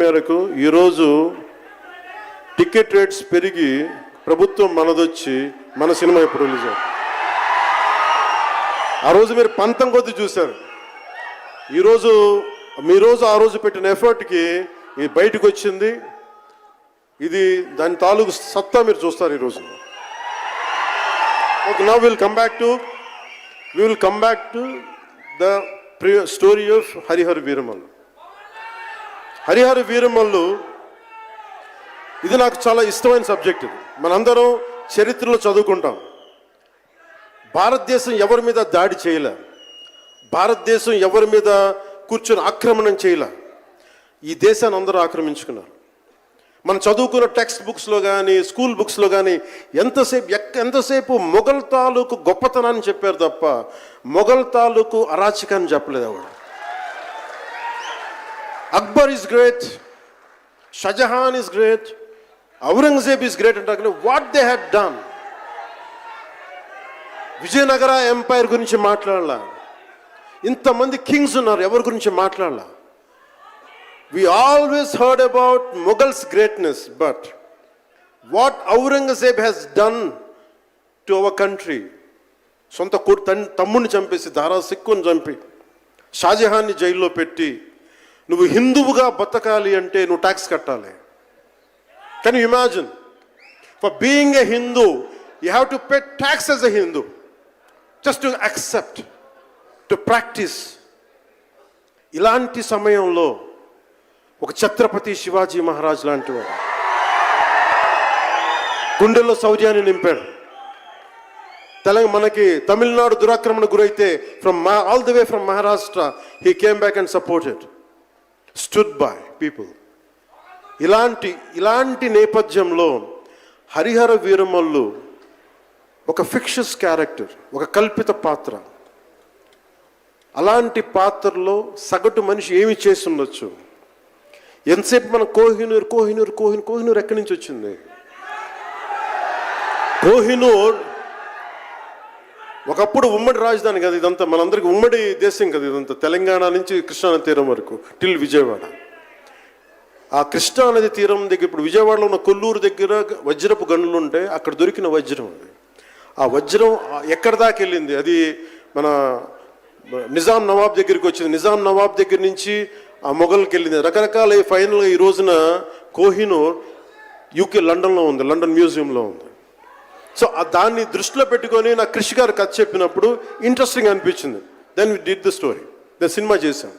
మేరకు ఈరోజు ticket rates పెరిగి ప్రభుత్వం మనదొచ్చి మన సినిమా ఇప్పుడు రిలీజ్ అవుతుంది. ఆ రోజు మీరు పంతం కొద్ది చూశారు. ఈరోజు ఆ రోజు పెట్టిన ఎఫర్ట్కి ఇది బయటకు వచ్చింది. ఇది దాని తాలూకు సత్తా మీరు చూస్తారు ఈరోజు. Okay, now will come back to the story of Harihara Veeramallu. Harihara Veeramallu ఇది నాకు చాలా ఇష్టమైన సబ్జెక్ట్. ఇది మనందరం చరిత్రలో చదువుకుంటాం. భారతదేశం ఎవరి మీద దాడి చేయలే, భారతదేశం ఎవరి మీద కూర్చొని ఆక్రమణం చేయలే. ఈ దేశాన్ని అందరూ ఆక్రమించుకున్నారు. మనం చదువుకున్న టెక్స్ట్ బుక్స్లో కానీ స్కూల్ బుక్స్లో కానీ ఎంతసేపు మొఘల్ తాలూకు గొప్పతనాన్ని చెప్పారు తప్ప మొఘల్ తాలూకు అరాచకాన్ని చెప్పలేదు ఆవిడ. Akbar is great, Shahjahan is great, Aurangzeb is great అంటే what they had done. Vijayanagara empire గురించి మాట్లాడాల. ఇంతమంది కింగ్స్ ఉన్నారు, ఎవరి గురించి మాట్లాడాల. We always heard about Mughals' greatness, but what Aurangzeb has done to our country, సొంత తమ్ముడిని చంపేసి దారా సిక్కుని చంపి షాజహాన్ని జైల్లో పెట్టి నువ్వు హిందువుగా బతకాలి అంటే నువ్వు ట్యాక్స్ కట్టాలి. Can you imagine? For being a Hindu you have to pay tax as a Hindu, just to accept, to practice. ఇలాంటి సమయంలో ఒక ఛత్రపతి శివాజీ మహారాజ్ లాంటి వాడు గుండెల్లో శౌర్యాన్ని నింపాడు. మనకి తమిళనాడు దురాక్రమణ గురైతే all the way from Maharashtra he came back and supported, stood by people. ఇలాంటి నేపథ్యంలో హరిహర వీరమల్లు ఒక ఫిక్షస్ క్యారెక్టర్, ఒక కల్పిత పాత్ర. అలాంటి పాత్రలో సగటు మనిషి ఏమి చేసి ఉండొచ్చు? ఎంతసేపు మనం కోహినూర్ ఎక్కడి నుంచి వచ్చింది? కోహినూర్ ఒకప్పుడు ఉమ్మడి రాజధాని కదా ఇదంతా, మనందరికీ ఉమ్మడి దేశం కదా ఇదంతా, తెలంగాణ నుంచి కృష్ణానది తీరం వరకు టిల్ విజయవాడ. ఆ కృష్ణానది తీరం దగ్గర ఇప్పుడు విజయవాడలో ఉన్న కొల్లూరు దగ్గర వజ్రపు గనులు ఉంటే అక్కడ దొరికిన వజ్రం అది. ఆ వజ్రం ఎక్కడి దాకా వెళ్ళింది? అది మన నిజాం నవాబ్ దగ్గరికి వచ్చింది. నిజాం నవాబ్ దగ్గర నుంచి ఆ మొఘల్కి వెళ్ళింది. రకరకాల ఫైనల్గా ఈ రోజున కోహినూర్ యూకే లండన్లో ఉంది, లండన్ మ్యూజియంలో ఉంది. సో దాన్ని దృష్టిలో పెట్టుకొని నాకు కృషి గారు కథ చెప్పినప్పుడు ఇంట్రెస్టింగ్ అనిపించింది. Then we did the story, cinema చేశాం.